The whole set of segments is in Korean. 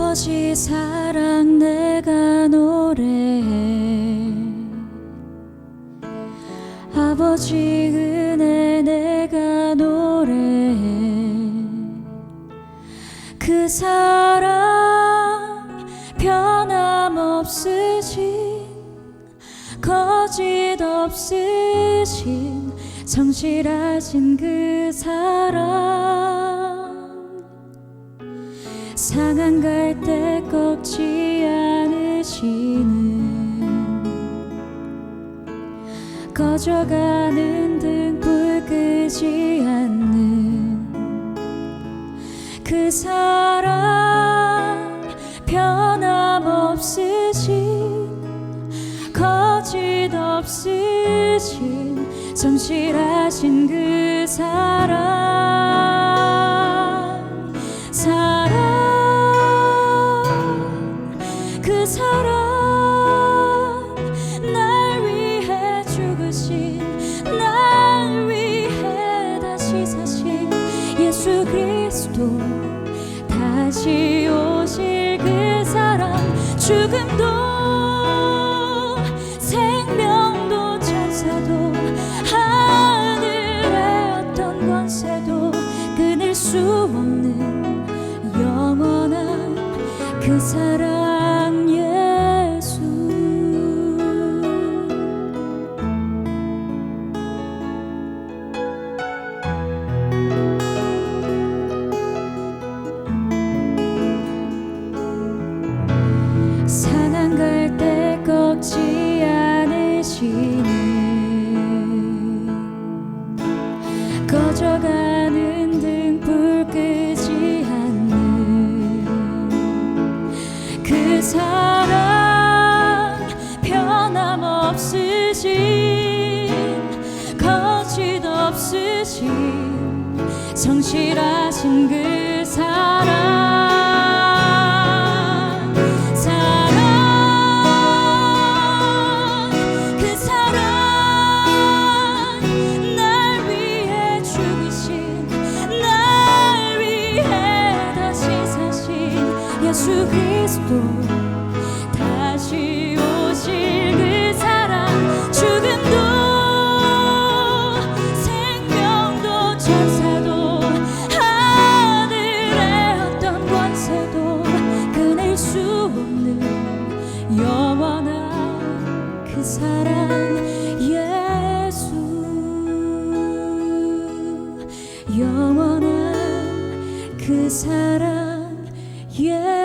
아버지 사랑 내가 노래해, 아버지 은혜 내가 노래해. 그 사랑 변함없으신, 거짓 없으신, 성실하신 그 사랑, 상한 갈 때 꺾지 않으시는, 꺼져가는 등불 끄지 않는 그 사랑, 변함없으신, 거짓 없으신, 성실하신 그 사랑, 그 사랑, 날 위해 죽으신, 날 위해 다시 사신 예수 그리스도, 다시 오실 그 사랑, 죽음도 생명도 천사도 하늘의 어떤 권세도 끊을 수 없는 영원한 그 사랑 예수. 상한 갈 때 꺾지 않으시는, 꺼져가는 등불 끄지 않는 그 사랑, 변함없으신, 거짓 없으신, 성실하신 그 사랑, 그 사랑, 날 위해 죽으신, 날 위해 다시 사신 예수 그리스도, 다시 오실 그 사랑, 죽음도 생명도 천사도 하늘의 어떤 권세도 끊을 수 없는 영원한 그 사랑 예수, 영원한 그 사랑 예수.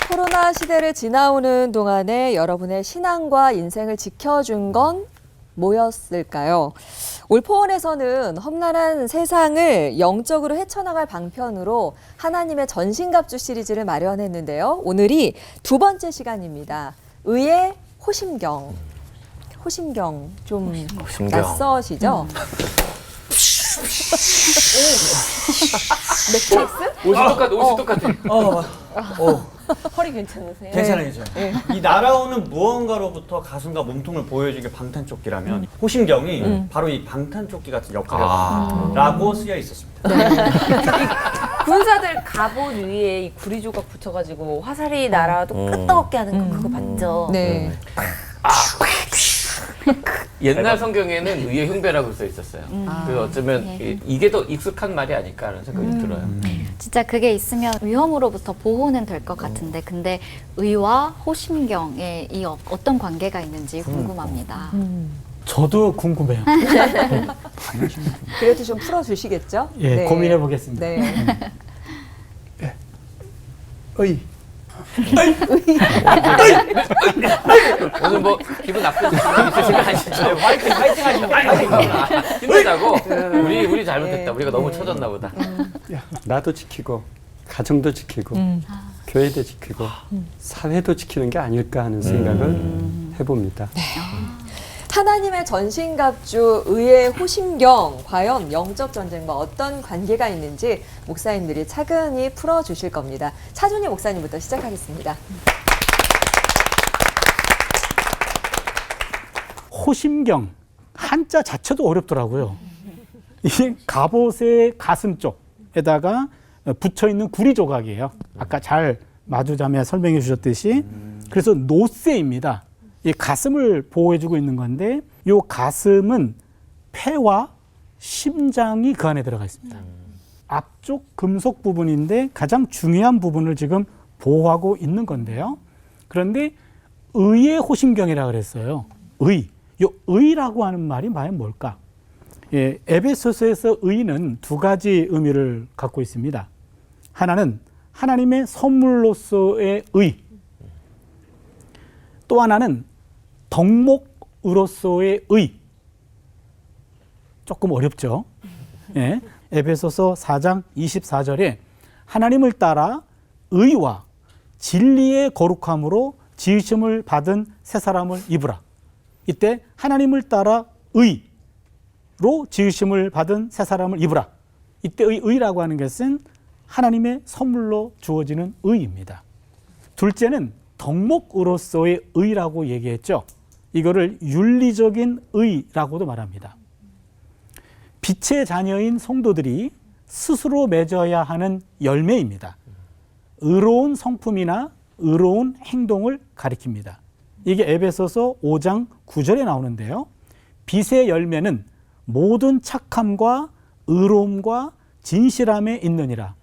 코로나 시대를 지나오는 동안에 여러분의 신앙과 인생을 지켜준 건 뭐였을까요? 올포원에서는 험난한 세상을 영적으로 헤쳐나갈 방편으로 하나님의 전신갑주 시리즈를 마련했는데요. 오늘이 두 번째 시간입니다. 의의 호심경. 호심경 좀 낯서시죠? 넷플릭스? 옷이 똑같아. 허리 괜찮으세요? 괜찮아요. 네. 이 날아오는 무언가로부터 가슴과 몸통을 보여주게 방탄조끼라면 호심경이 바로 이 방탄조끼 같은 역할이라고 쓰여 있었습니다. 군사들 갑옷 위에 이 구리 조각 붙여가지고 화살이 날아도 끄떡없게 하는 거 그거 봤죠? 네. 옛날 성경에는 의의 흉배라고 써 있었어요. 그래서 어쩌면 이게 더 익숙한 말이 아닐까라는 생각이 들어요. 진짜 그게 있으면 위험으로부터 보호는 될 것 같은데 근데 의와 호심경의 이 어떤 관계가 있는지 궁금합니다. 저도 궁금해요. 그래도 좀 풀어주시겠죠? 예, 네. 고민해 보겠습니다. 네. 의. 오늘 뭐 기분 나쁜 분이 있으신 거 아시죠? 화이팅 하시죠. 힘들다고? 우리 잘못했다. 우리가 너무 쳐졌나 보다. 나도 지키고 가정도 지키고 교회도 지키고 사회도 지키는 게 아닐까 하는 생각을 해봅니다. 하나님의 전신갑주 의의 호심경, 과연 영적 전쟁과 어떤 관계가 있는지 목사님들이 차근히 풀어주실 겁니다. 차준희 목사님부터 시작하겠습니다. 호심경 한자 자체도 어렵더라고요. 이게 갑옷의 가슴 쪽에다가 붙여 있는 구리 조각이에요. 아까 잘 마주자매 설명해 주셨듯이. 그래서 노쇠입니다. 이 가슴을 보호해주고 있는 건데 이 가슴은 폐와 심장이 그 안에 들어가 있습니다. 앞쪽 금속 부분인데 가장 중요한 부분을 지금 보호하고 있는 건데요. 그런데 의의 호심경이라고 그랬어요. 의. 이 의라고 하는 말이 과연 뭘까? 예, 에베소서에서 의는 두 가지 의미를 갖고 있습니다. 하나는 하나님의 선물로서의 의, 또 하나는 덕목으로서의 의. 조금 어렵죠? 예, 에베소서 4장 24절에 하나님을 따라 의와 진리의 거룩함으로 지으심을 받은 새 사람을 입으라. 이때 하나님을 따라 의로 지으심을 받은 새 사람을 입으라. 이때의 의라고 하는 것은 하나님의 선물로 주어지는 의입니다. 둘째는 덕목으로서의 의라고 얘기했죠. 이거를 윤리적인 의라고도 말합니다. 빛의 자녀인 성도들이 스스로 맺어야 하는 열매입니다. 의로운 성품이나 의로운 행동을 가리킵니다. 이게 에베소서 5장 9절에 나오는데요. 빛의 열매는 모든 착함과 의로움과 진실함에 있느니라.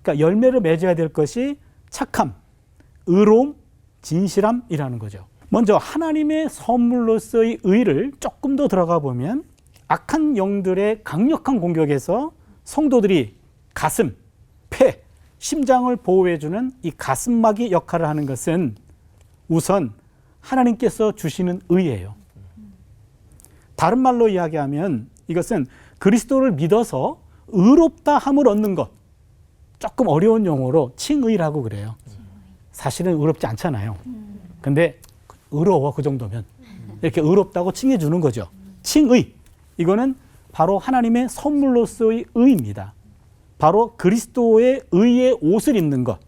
그러니까 열매를 맺어야 될 것이 착함, 의로움, 진실함이라는 거죠. 먼저 하나님의 선물로서의 의를 조금 더 들어가 보면 악한 영들의 강력한 공격에서 성도들이 가슴, 폐, 심장을 보호해주는 이 가슴막이 역할을 하는 것은 우선 하나님께서 주시는 의예요. 다른 말로 이야기하면 이것은 그리스도를 믿어서 의롭다 함을 얻는 것. 조금 어려운 용어로 칭의라고 그래요. 사실은 의롭지 않잖아요. 근데 의로워 그 정도면 이렇게 의롭다고 칭해 주는 거죠. 칭의. 이거는 바로 하나님의 선물로서의 의입니다. 바로 그리스도의 의의 옷을 입는 것.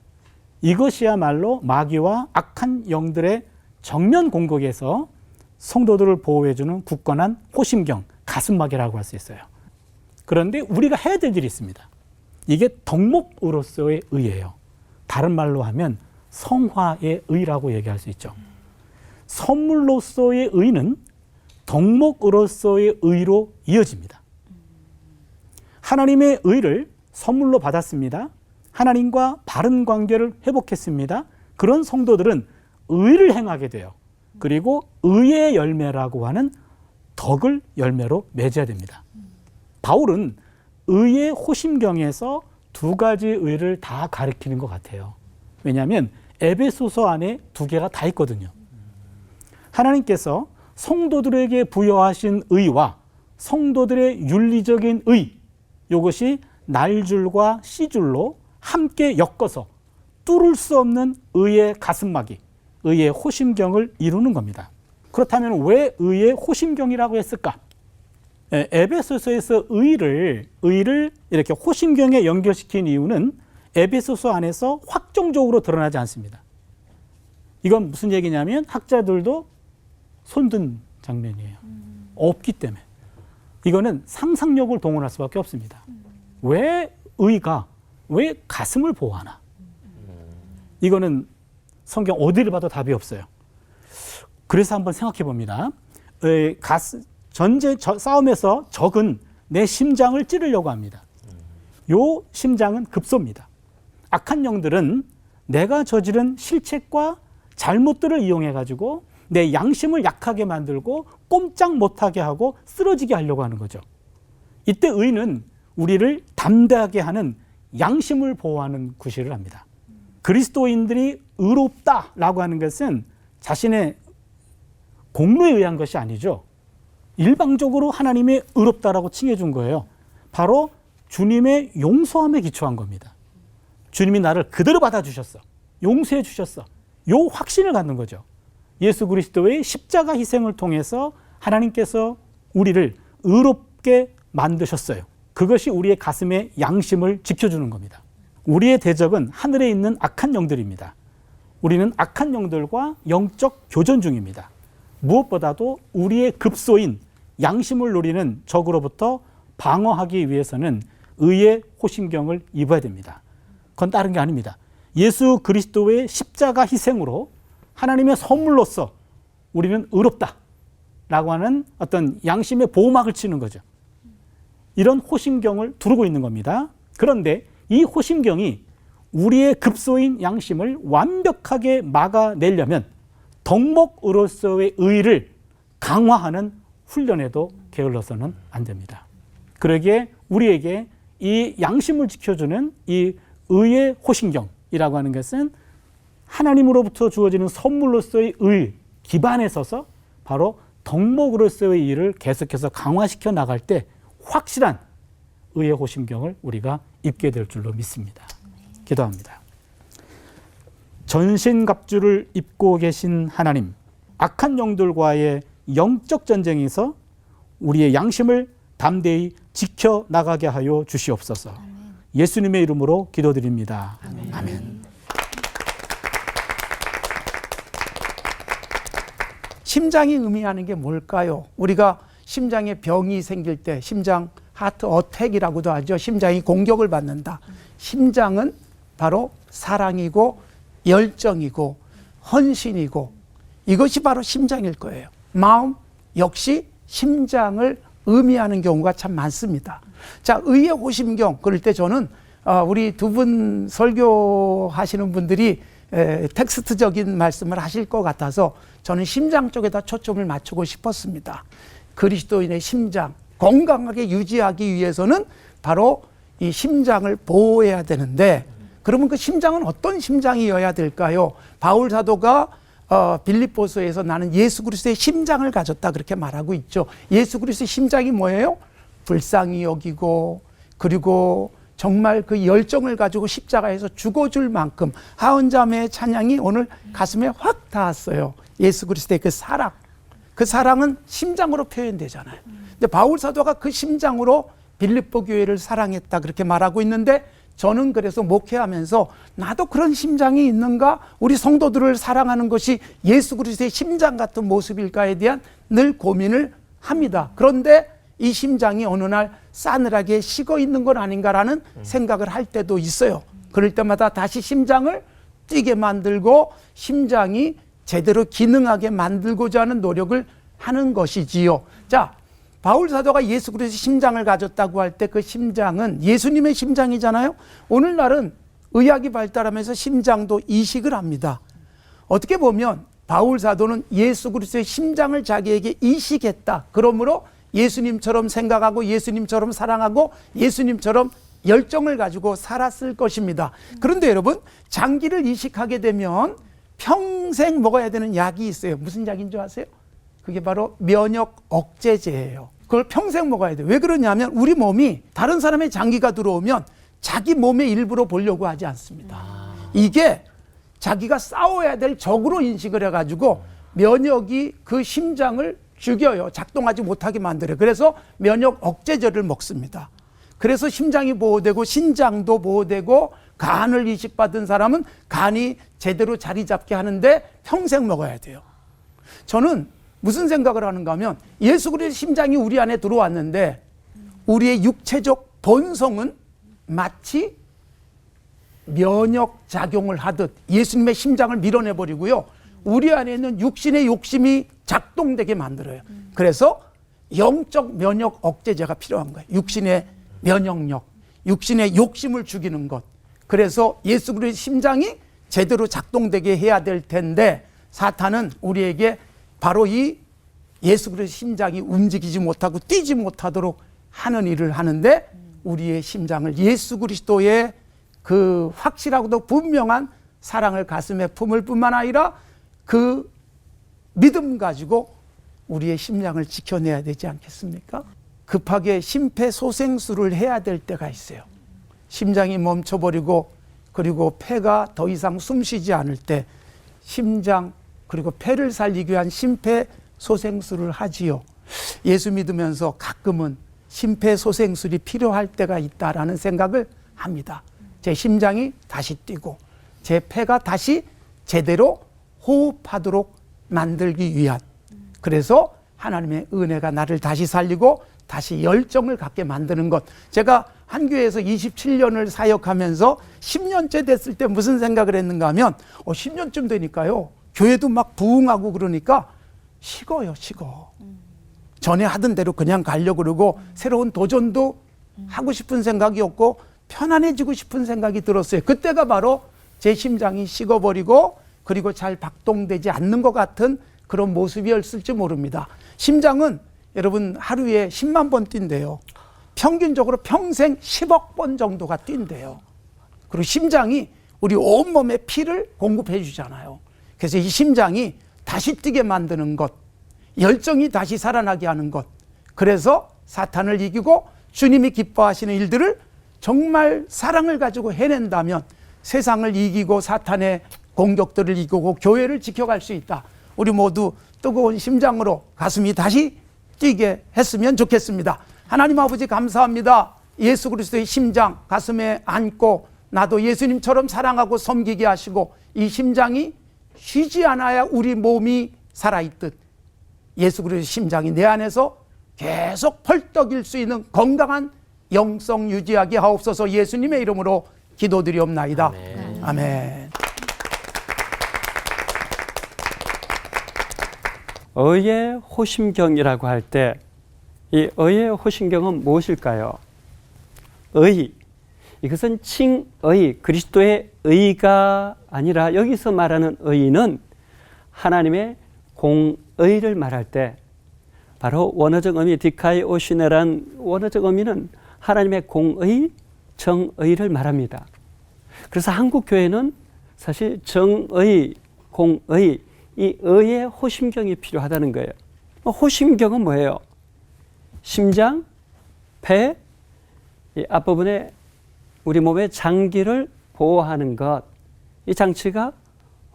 이것이야말로 마귀와 악한 영들의 정면 공격에서 성도들을 보호해주는 굳건한 호심경, 가슴막이라고 할 수 있어요. 그런데 우리가 해야 될 일이 있습니다. 이게 덕목으로서의 의예요. 다른 말로 하면 성화의 의라고 얘기할 수 있죠. 선물로서의 의는 덕목으로서의 의로 이어집니다. 하나님의 의를 선물로 받았습니다. 하나님과 바른 관계를 회복했습니다. 그런 성도들은 의를 행하게 돼요. 그리고 의의 열매라고 하는 덕을 열매로 맺어야 됩니다. 바울은 의의 호심경에서 두 가지 의를 다 가리키는 것 같아요. 왜냐하면 에베소서 안에 두 개가 다 있거든요. 하나님께서 성도들에게 부여하신 의와 성도들의 윤리적인 의, 이것이 날줄과 씨줄로 함께 엮어서 뚫을 수 없는 의의 가슴막이, 의의 호심경을 이루는 겁니다. 그렇다면 왜 의의 호심경이라고 했을까? 에베소서에서 의를 이렇게 호심경에 연결시킨 이유는 에베소서 안에서 확정적으로 드러나지 않습니다. 이건 무슨 얘기냐면 학자들도 손든 장면이에요. 없기 때문에. 이거는 상상력을 동원할 수밖에 없습니다. 왜 의가, 왜 가슴을 보호하나? 이거는 성경 어디를 봐도 답이 없어요. 그래서 한번 생각해 봅니다. 싸움에서 적은 내 심장을 찌르려고 합니다. 요 심장은 급소입니다. 악한 영들은 내가 저지른 실책과 잘못들을 이용해가지고 내 양심을 약하게 만들고 꼼짝 못하게 하고 쓰러지게 하려고 하는 거죠. 이때 의는 우리를 담대하게 하는 양심을 보호하는 구실을 합니다. 그리스도인들이 의롭다라고 하는 것은 자신의 공로에 의한 것이 아니죠. 일방적으로 하나님의 의롭다라고 칭해준 거예요. 바로 주님의 용서함에 기초한 겁니다. 주님이 나를 그대로 받아주셨어. 용서해 주셨어. 요 확신을 갖는 거죠. 예수 그리스도의 십자가 희생을 통해서 하나님께서 우리를 의롭게 만드셨어요. 그것이 우리의 가슴의 양심을 지켜주는 겁니다. 우리의 대적은 하늘에 있는 악한 영들입니다. 우리는 악한 영들과 영적 교전 중입니다. 무엇보다도 우리의 급소인 양심을 노리는 적으로부터 방어하기 위해서는 의의 호심경을 입어야 됩니다. 그건 다른 게 아닙니다. 예수 그리스도의 십자가 희생으로 하나님의 선물로서 우리는 의롭다라고 하는 어떤 양심의 보호막을 치는 거죠. 이런 호심경을 두르고 있는 겁니다. 그런데 이 호심경이 우리의 급소인 양심을 완벽하게 막아내려면 덕목으로서의 의를 강화하는 훈련에도 게을러서는 안 됩니다. 그러기에 우리에게 이 양심을 지켜주는 이 의의 호심경이라고 하는 것은 하나님으로부터 주어지는 선물로서의 의 기반에 서서 바로 덕목으로서의 일을 계속해서 강화시켜 나갈 때 확실한 의의 호심경을 우리가 입게 될 줄로 믿습니다. 기도합니다. 전신갑주를 입고 계신 하나님, 악한 영들과의 영적 전쟁에서 우리의 양심을 담대히 지켜나가게 하여 주시옵소서. 예수님의 이름으로 기도드립니다. 아멘. 심장이 의미하는 게 뭘까요? 우리가 심장에 병이 생길 때 심장 하트 어택이라고도 하죠. 심장이 공격을 받는다. 심장은 바로 사랑이고 열정이고 헌신이고 이것이 바로 심장일 거예요. 마음 역시 심장을 의미하는 경우가 참 많습니다. 자, 의의 호심경 그럴 때 저는 우리 두 분 설교하시는 분들이 텍스트적인 말씀을 하실 것 같아서 저는 심장 쪽에다 초점을 맞추고 싶었습니다. 그리스도인의 심장 건강하게 유지하기 위해서는 바로 이 심장을 보호해야 되는데 그러면 그 심장은 어떤 심장이어야 될까요? 바울 사도가 빌립보서에서 나는 예수 그리스도의 심장을 가졌다 그렇게 말하고 있죠. 예수 그리스도의 심장이 뭐예요? 불쌍히 여기고 그리고 정말 그 열정을 가지고 십자가에서 죽어줄 만큼 하은자매의 찬양이 오늘 가슴에 확 닿았어요. 예수 그리스도의 그 사랑은 심장으로 표현되잖아요. 근데 바울 사도가 그 심장으로 빌립보 교회를 사랑했다 그렇게 말하고 있는데 저는 그래서 목회하면서 나도 그런 심장이 있는가? 우리 성도들을 사랑하는 것이 예수 그리스도의 심장 같은 모습일까에 대한 늘 고민을 합니다. 그런데 이 심장이 어느 날 싸늘하게 식어 있는 건 아닌가라는 생각을 할 때도 있어요. 그럴 때마다 다시 심장을 뛰게 만들고 심장이 제대로 기능하게 만들고자 하는 노력을 하는 것이지요. 자, 바울 사도가 예수 그리스도의 심장을 가졌다고 할 때 그 심장은 예수님의 심장이잖아요. 오늘날은 의학이 발달하면서 심장도 이식을 합니다. 어떻게 보면 바울 사도는 예수 그리스도의 심장을 자기에게 이식했다. 그러므로 예수님처럼 생각하고 예수님처럼 사랑하고 예수님처럼 열정을 가지고 살았을 것입니다. 그런데 여러분, 장기를 이식하게 되면 평생 먹어야 되는 약이 있어요. 무슨 약인 줄 아세요? 그게 바로 면역 억제제예요. 그걸 평생 먹어야 돼요. 왜 그러냐면 우리 몸이 다른 사람의 장기가 들어오면 자기 몸의 일부로 보려고 하지 않습니다. 이게 자기가 싸워야 될 적으로 인식을 해가지고 면역이 그 심장을 죽여요. 작동하지 못하게 만들어요. 그래서 면역 억제제를 먹습니다. 그래서 심장이 보호되고 신장도 보호되고 간을 이식받은 사람은 간이 제대로 자리 잡게 하는데 평생 먹어야 돼요. 저는 무슨 생각을 하는가 하면 예수 그리스도의 심장이 우리 안에 들어왔는데 우리의 육체적 본성은 마치 면역 작용을 하듯 예수님의 심장을 밀어내버리고요. 우리 안에 있는 육신의 욕심이 작동되게 만들어요. 그래서 영적 면역 억제제가 필요한 거예요. 육신의 면역력, 육신의 욕심을 죽이는 것. 그래서 예수 그리스도의 심장이 제대로 작동되게 해야 될 텐데 사탄은 우리에게 바로 이 예수 그리스도의 심장이 움직이지 못하고 뛰지 못하도록 하는 일을 하는데 우리의 심장을 예수 그리스도의 그 확실하고도 분명한 사랑을 가슴에 품을 뿐만 아니라 그 믿음 가지고 우리의 심장을 지켜내야 되지 않겠습니까? 급하게 심폐소생술을 해야 될 때가 있어요. 심장이 멈춰버리고 그리고 폐가 더 이상 숨쉬지 않을 때 심장 그리고 폐를 살리기 위한 심폐소생술을 하지요. 예수 믿으면서 가끔은 심폐소생술이 필요할 때가 있다라는 생각을 합니다. 제 심장이 다시 뛰고 제 폐가 다시 제대로 호흡하도록 만들기 위한, 그래서 하나님의 은혜가 나를 다시 살리고 다시 열정을 갖게 만드는 것. 제가 한 교회에서 27년을 사역하면서 10년째 됐을 때 무슨 생각을 했는가 하면 10년쯤 되니까요, 교회도 막 부흥하고 그러니까 식어요. 전에 하던 대로 그냥 가려고 그러고 새로운 도전도 하고 싶은 생각이 없고 편안해지고 싶은 생각이 들었어요. 그때가 바로 제 심장이 식어버리고 그리고 잘 박동되지 않는 것 같은 그런 모습이었을지 모릅니다. 심장은 여러분 하루에 10만 번 뛴대요. 평균적으로 평생 10억 번 정도가 뛴대요. 그리고 심장이 우리 온몸에 피를 공급해 주잖아요. 그래서 이 심장이 다시 뛰게 만드는 것, 열정이 다시 살아나게 하는 것, 그래서 사탄을 이기고 주님이 기뻐하시는 일들을 정말 사랑을 가지고 해낸다면 세상을 이기고 사탄의 공격들을 이기고 교회를 지켜갈 수 있다. 우리 모두 뜨거운 심장으로 가슴이 다시 뛰게 했으면 좋겠습니다. 하나님 아버지 감사합니다. 예수 그리스도의 심장 가슴에 안고 나도 예수님처럼 사랑하고 섬기게 하시고 이 심장이 쉬지 않아야 우리 몸이 살아있듯 예수 그리스도의 심장이 내 안에서 계속 펄떡일 수 있는 건강한 영성 유지하게 하옵소서. 예수님의 이름으로 기도드리옵나이다. 아멘. 아멘. 의의 호심경이라고 할 때 이 의의 호심경은 무엇일까요? 의, 이것은 칭의, 그리스도의 의가 아니라 여기서 말하는 의는 하나님의 공의를 말할 때 바로 원어적 의미 디카이오시네란 원어적 의미는 하나님의 공의, 정의를 말합니다. 그래서 한국 교회는 사실 정의, 공의, 이 의의 호심경이 필요하다는 거예요. 호심경은 뭐예요? 심장, 폐, 이 앞부분에 우리 몸의 장기를 보호하는 것, 이 장치가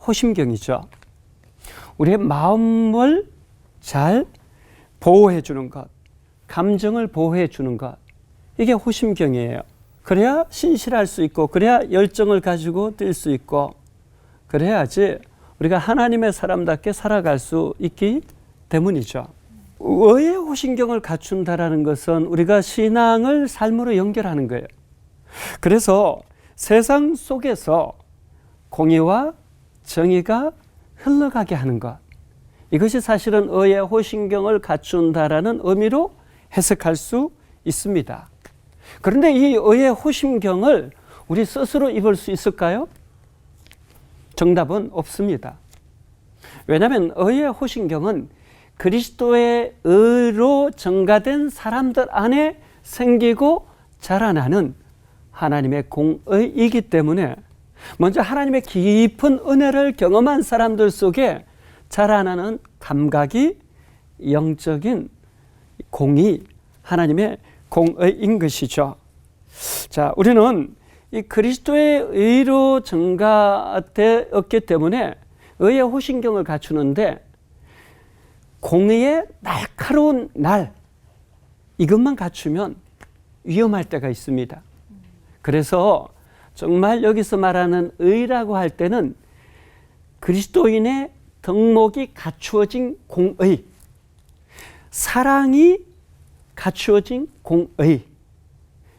호심경이죠. 우리의 마음을 잘 보호해 주는 것, 감정을 보호해 주는 것, 이게 호심경이에요. 그래야 신실할 수 있고, 그래야 열정을 가지고 뛸 수 있고, 그래야지 우리가 하나님의 사람답게 살아갈 수 있기 때문이죠. 의의 호심경을 갖춘다라는 것은 우리가 신앙을 삶으로 연결하는 거예요. 그래서 세상 속에서 공의와 정의가 흘러가게 하는 것, 이것이 사실은 의의 호심경을 갖춘다라는 의미로 해석할 수 있습니다. 그런데 이 의의 호심경을 우리 스스로 입을 수 있을까요? 정답은 없습니다. 왜냐하면 의의 호심경은 그리스도의 의로 증가된 사람들 안에 생기고 자라나는 하나님의 공의이기 때문에 먼저 하나님의 깊은 은혜를 경험한 사람들 속에 자라나는 감각이 영적인 공의, 하나님의 공의인 것이죠. 자, 우리는 이 그리스도의 의로 증가되었기 때문에 의의 호심경을 갖추는데 공의의 날카로운 날, 이것만 갖추면 위험할 때가 있습니다. 그래서 정말 여기서 말하는 의라고 할 때는 그리스도인의 덕목이 갖추어진 공의, 사랑이 갖추어진 공의,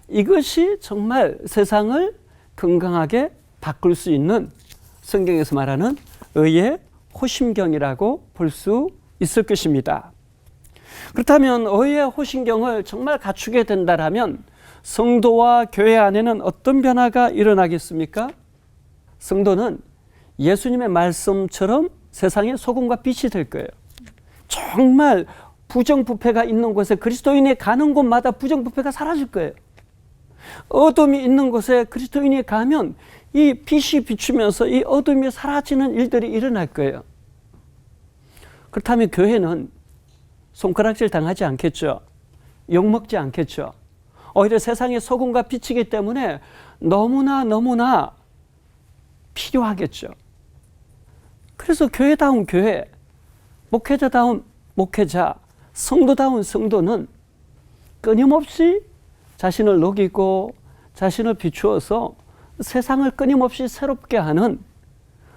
이것이 정말 세상을 건강하게 바꿀 수 있는 성경에서 말하는 의의 호심경이라고 볼 수 있을 것입니다. 그렇다면 의의 호심경을 정말 갖추게 된다면 성도와 교회 안에는 어떤 변화가 일어나겠습니까? 성도는 예수님의 말씀처럼 세상의 소금과 빛이 될 거예요. 정말 부정부패가 있는 곳에 그리스도인이 가는 곳마다 부정부패가 사라질 거예요. 어둠이 있는 곳에 그리스도인이 가면 이 빛이 비추면서 이 어둠이 사라지는 일들이 일어날 거예요. 그렇다면 교회는 손가락질 당하지 않겠죠. 욕먹지 않겠죠. 오히려 세상의 소금과 빛이기 때문에 너무나 필요하겠죠. 그래서 교회다운 교회, 목회자다운 목회자, 성도다운 성도는 끊임없이 자신을 녹이고 자신을 비추어서 세상을 끊임없이 새롭게 하는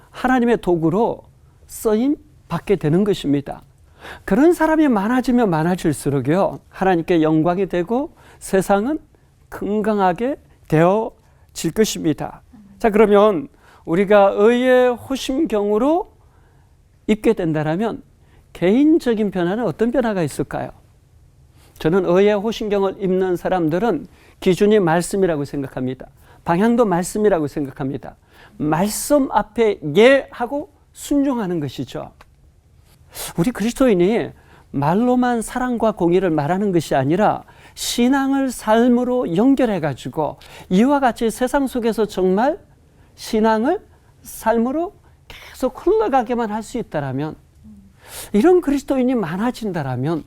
하나님의 도구로 쓰임 받게 되는 것입니다. 그런 사람이 많아지면 많아질수록요, 하나님께 영광이 되고 세상은 건강하게 되어질 것입니다. 자, 그러면 우리가 의의 호심경으로 입게 된다면 개인적인 변화는 어떤 변화가 있을까요? 저는 의의 호심경을 입는 사람들은 기준이 말씀이라고 생각합니다. 방향도 말씀이라고 생각합니다. 말씀 앞에 예하고 순종하는 것이죠. 우리 그리스도인이 말로만 사랑과 공의를 말하는 것이 아니라 신앙을 삶으로 연결해가지고 이와 같이 세상 속에서 정말 신앙을 삶으로 계속 흘러가게만 할 수 있다면, 이런 그리스도인이 많아진다면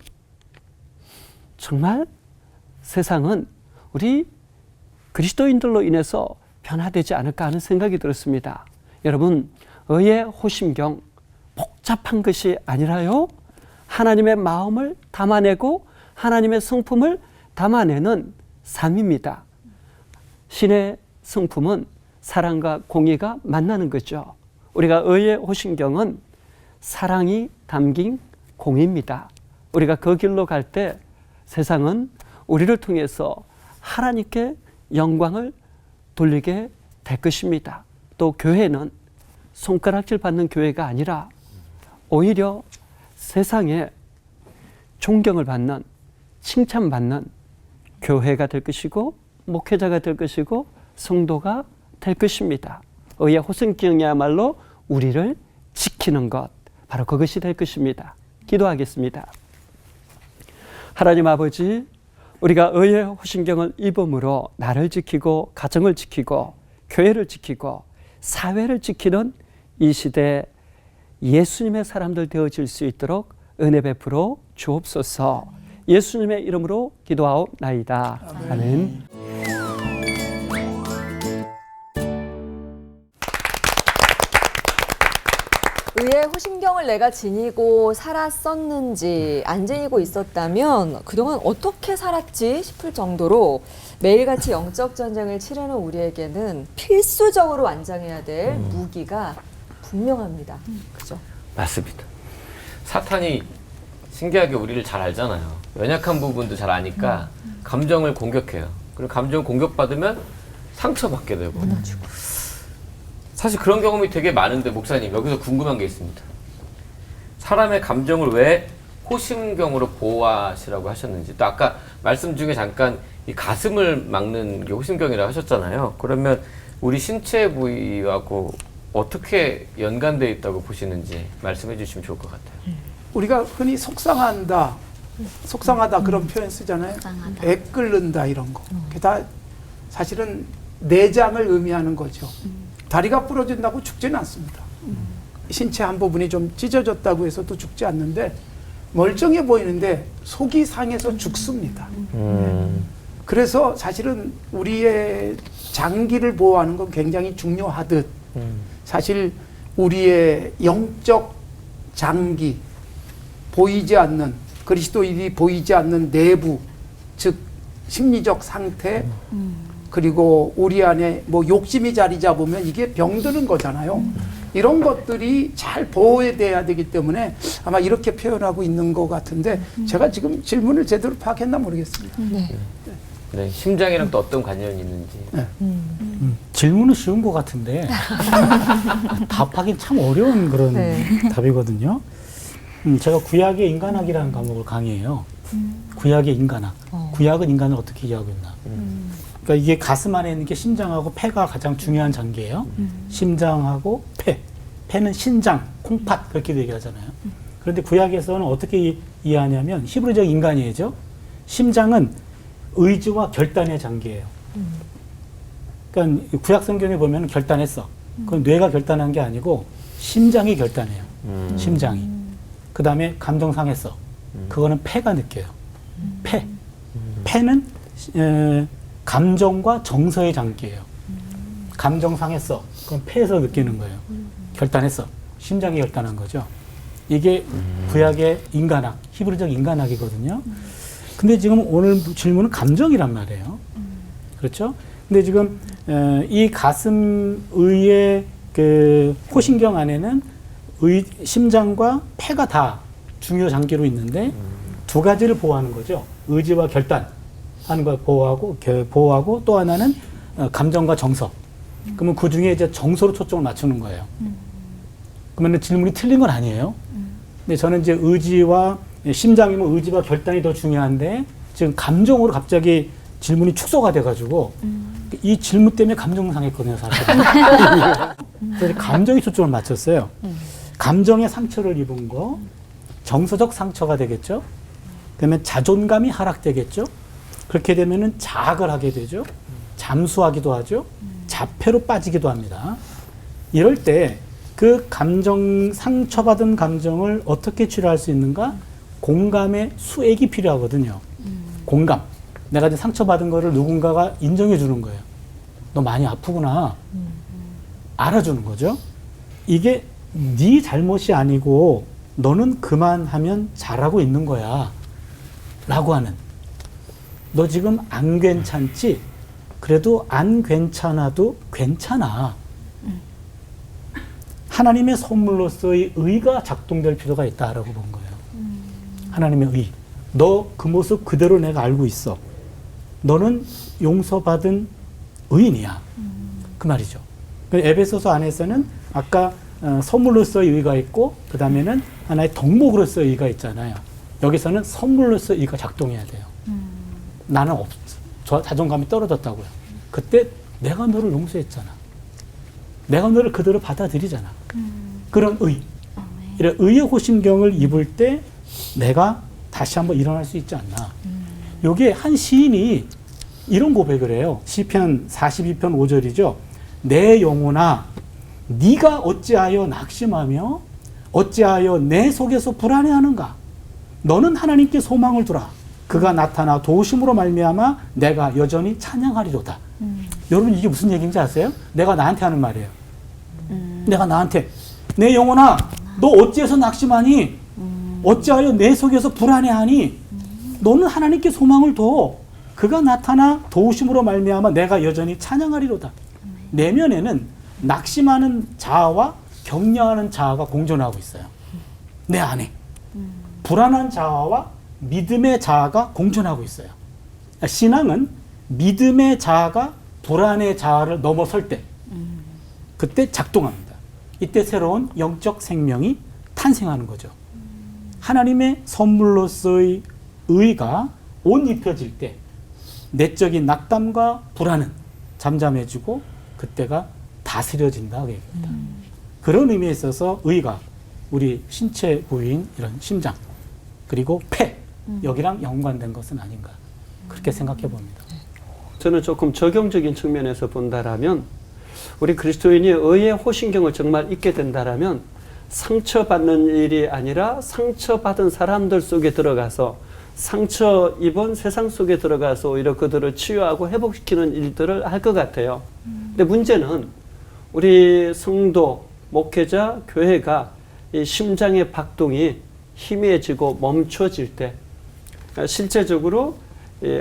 정말 세상은 우리 그리스도인들로 인해서 변화되지 않을까 하는 생각이 들었습니다. 여러분, 의의 호심경 복잡한 것이 아니라요, 하나님의 마음을 담아내고 하나님의 성품을 담아내는 삶입니다. 신의 성품은 사랑과 공의가 만나는 거죠. 우리가 의의 호심경은 사랑이 담긴 공의입니다. 우리가 그 길로 갈 때 세상은 우리를 통해서 하나님께 영광을 돌리게 될 것입니다. 또 교회는 손가락질 받는 교회가 아니라 오히려 세상에 존경을 받는, 칭찬받는 교회가 될 것이고 목회자가 될 것이고 성도가 될 것입니다. 의의 호심경이야말로 우리를 지키는 것, 바로 그것이 될 것입니다. 기도하겠습니다. 하나님 아버지, 우리가 의의 호심경을 입음으로 나를 지키고 가정을 지키고 교회를 지키고 사회를 지키는 이 시대 예수님의 사람들 되어질 수 있도록 은혜 베풀어 주옵소서. 예수님의 이름으로 기도하옵나이다. 아멘. 의의 호심경을 내가 지니고 살았었는지 안 지니고 있었다면 그동안 어떻게 살았지 싶을 정도로 매일같이 영적 전쟁을 치르는 우리에게는 필수적으로 완장해야 될 무기가 분명합니다. 그죠? 맞습니다. 사탄이 신기하게 우리를 잘 알잖아요. 연약한 부분도 잘 아니까 감정을 공격해요. 그리고 감정 공격받으면 상처받게 되고. 사실 그런 경험이 되게 많은데 목사님, 여기서 궁금한 게 있습니다. 사람의 감정을 왜 호심경으로 보호하시라고 하셨는지, 또 아까 말씀 중에 잠깐 이 가슴을 막는 게 호심경이라고 하셨잖아요. 그러면 우리 신체 부위하고 어떻게 연관되어 있다고 보시는지 말씀해 주시면 좋을 것 같아요. 우리가 흔히 속상하다 그런 표현 쓰잖아요. 속상하다. 애 끓는다 이런 거. 그게 다 사실은 내장을 의미하는 거죠. 다리가 부러진다고 죽지는 않습니다. 신체 한 부분이 좀 찢어졌다고 해서 또 죽지 않는데 멀쩡해 보이는데 속이 상해서 죽습니다. 그래서 사실은 우리의 장기를 보호하는 건 굉장히 중요하듯 사실 우리의 영적 장기, 보이지 않는, 그리스도인이 보이지 않는 내부, 즉 심리적 상태, 그리고 우리 안에 뭐 욕심이 자리 잡으면 이게 병드는 거잖아요. 이런 것들이 잘 보호돼야 되기 때문에 아마 이렇게 표현하고 있는 것 같은데 제가 지금 질문을 제대로 파악했나 모르겠습니다. 네, 심장이랑 또 어떤 관련이 있는지. 질문은 쉬운 것 같은데 답하기 참 어려운 그런 답이거든요. 제가 구약의 인간학이라는 과목을 강의해요. 구약의 인간학. 구약은 인간을 어떻게 이해하고 있나. 그러니까 이게 가슴 안에 있는 게 심장하고 폐가 가장 중요한 장기예요. 심장하고 폐. 폐는 신장, 콩팥 그렇게 얘기하잖아요. 그런데 구약에서는 어떻게 이해하냐면 히브리적 인간이죠. 심장은 의지와 결단의 장기예요. 그러니까 구약 성경에 보면 결단했어. 그건 뇌가 결단한 게 아니고 심장이 결단해요. 심장이. 그 다음에 감정 상했어. 그거는 폐가 느껴요. 폐. 폐는 감정과 정서의 장기예요. 감정 상했어. 그럼 폐에서 느끼는 거예요. 결단했어. 심장이 결단한 거죠. 이게 구약의 인간학, 히브리적 인간학이거든요. 근데 지금 오늘 질문은 감정이란 말이에요. 그렇죠? 근데 지금 이 가슴의의 그 호신경 안에는 심장과 폐가 다 중요 장기로 있는데 두 가지를 보호하는 거죠. 의지와 결단하는 걸 보호하고 또 하나는 감정과 정서. 그러면 그 중에 이제 정서로 초점을 맞추는 거예요. 그러면 질문이 틀린 건 아니에요. 근데 저는 이제 의지와 심장이면 의지와 결단이 더 중요한데 지금 감정으로 갑자기 질문이 축소가 돼가지고 이 질문 때문에 감정 상했거든요, 사실. 그래서 감정에 초점을 맞췄어요. 감정의 상처를 입은 거, 정서적 상처가 되겠죠. 그러면 자존감이 하락되겠죠. 그렇게 되면은 자학을 하게 되죠. 잠수하기도 하죠. 자폐로 빠지기도 합니다. 이럴 때 그 감정, 상처받은 감정을 어떻게 치료할 수 있는가? 공감의 수액이 필요하거든요. 공감. 내가 이제 상처받은 거를 누군가가 인정해 주는 거예요. 너 많이 아프구나. 알아주는 거죠. 이게 네 잘못이 아니고 너는 그만하면 잘하고 있는 거야. 라고 하는. 너 지금 안 괜찮지? 그래도 안 괜찮아도 괜찮아. 하나님의 선물로서의 의가 작동될 필요가 있다라고 본 거예요. 하나님의 의. 너 그 모습 그대로 내가 알고 있어. 너는 용서받은 의인이야. 그 말이죠. 에베소서 안에서는 아까 선물로서의 의가 있고 그 다음에는 하나의 덕목으로서의 의가 있잖아요. 여기서는 선물로서의 의가 작동해야 돼요. 나는 저 자존감이 떨어졌다고요. 그때 내가 너를 용서했잖아. 내가 너를 그대로 받아들이잖아. 그런 의. 이런 의의 호심경을 입을 때 내가 다시 한번 일어날 수 있지 않나. 요게 한 시인이 이런 고백을 해요. 시편 42편 5절이죠. 내 영혼아 네가 어찌하여 낙심하며 어찌하여 내 속에서 불안해하는가. 너는 하나님께 소망을 두라. 그가 나타나 도우심으로 말미암아 내가 여전히 찬양하리로다. 여러분 이게 무슨 얘기인지 아세요? 내가 나한테 하는 말이에요. 내가 나한테 내 영혼아 너 어찌해서 낙심하니? 어찌하여 내 속에서 불안해하니? 너는 하나님께 소망을 둬. 그가 나타나 도우심으로 말미암아 내가 여전히 찬양하리로다. 내면에는 낙심하는 자아와 격려하는 자아가 공존하고 있어요. 내 안에. 불안한 자아와 믿음의 자아가 공존하고 있어요. 신앙은 믿음의 자아가 불안의 자아를 넘어설 때 그때 작동합니다. 이때 새로운 영적 생명이 탄생하는 거죠. 하나님의 선물로서의 의가 옷 입혀질 때 내적인 낙담과 불안은 잠잠해지고 그때가 다스려진다 그 얘기입니다. 그런 의미에 있어서 의가 우리 신체 부위인 이런 심장 그리고 폐 여기랑 연관된 것은 아닌가 그렇게 생각해 봅니다. 저는 조금 적용적인 측면에서 본다라면 우리 그리스도인이 의의 호신경을 정말 잊게 된다라면 상처받는 일이 아니라 상처받은 사람들 속에 들어가서 상처 입은 세상 속에 들어가서 오히려 그들을 치유하고 회복시키는 일들을 할 것 같아요. 근데 문제는 우리 성도, 목회자, 교회가 이 심장의 박동이 희미해지고 멈춰질 때 실제적으로